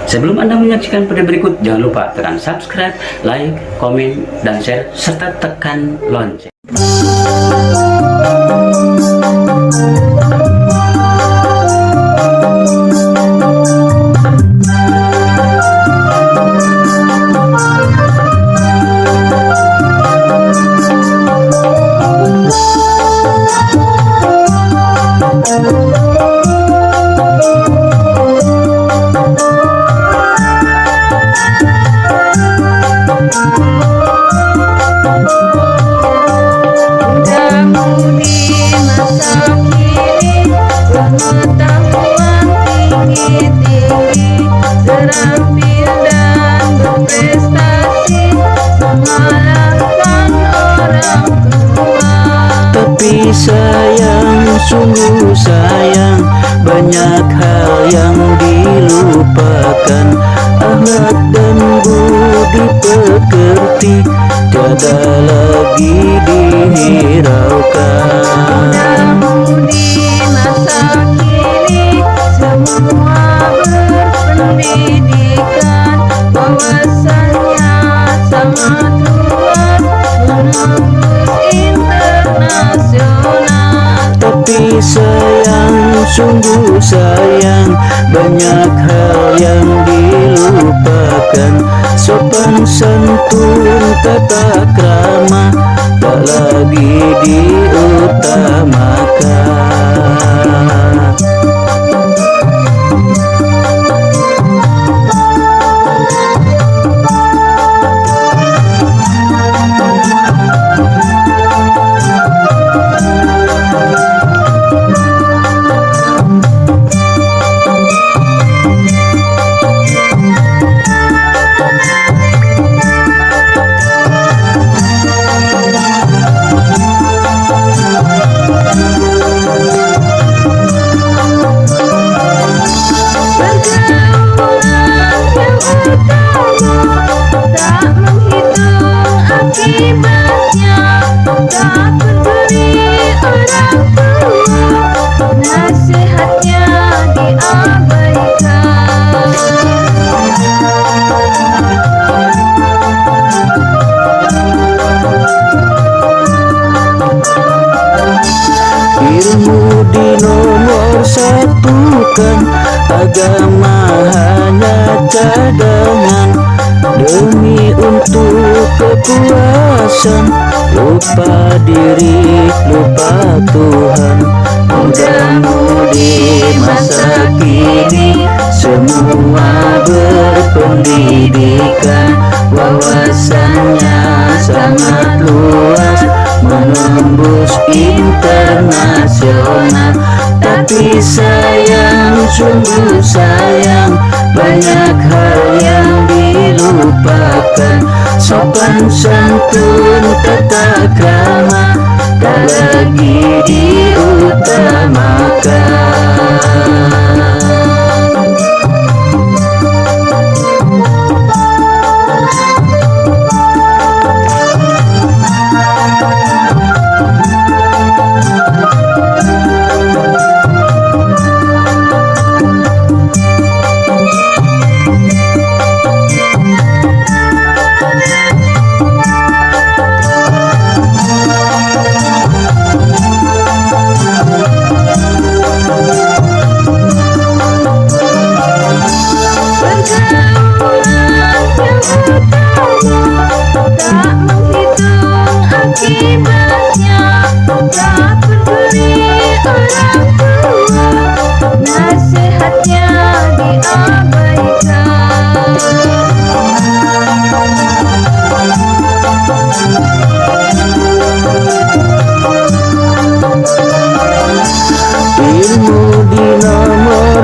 Sebelum Anda menyaksikan video berikut, jangan lupa tekan subscribe, like, komen, dan share, serta tekan lonceng. Terampil dan berprestasi, mengalahkan orang tua. Tapi sayang, sungguh sayang, banyak hal yang dilupakan. Akhlak dan budi pekerti tiada lagi dihiraukan. Muda-mudi masa kini semua berpendidikan, wawasannya sangat luas, menembus internasional. Tapi sayang, sungguh sayang, banyak hal yang dilupakan. Sopan santun tata krama tak lagi diutamakan. Ilmu dinomor satukan, agama hanya cadangan. Demi untuk kepuasan, lupa diri, lupa Tuhan. Muda-mudi masa kini semua berpendidikan, wawasannya sangat luas, menembus internasional. Tapi sayang, sungguh sayang, banyak hal yang dilupakan. Sopan santun tata krama tak lagi diutamakan.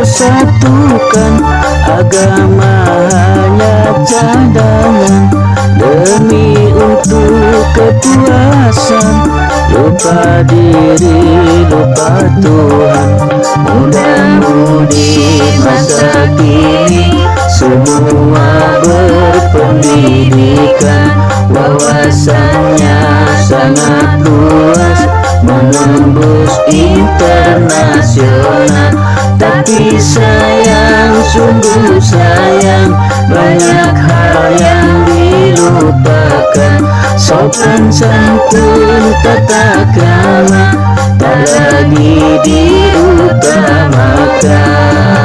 Satukan, agama hanya cadangan. Demi untuk kepuasan, lupa diri, lupa Tuhan. Muda-mudi masa kini semua berpendidikan, wawasannya sangat luas, menembus internasional. Tapi sayang, sungguh sayang, banyak hal yang dilupakan. Sopan santun tata krama tak lagi diutamakan.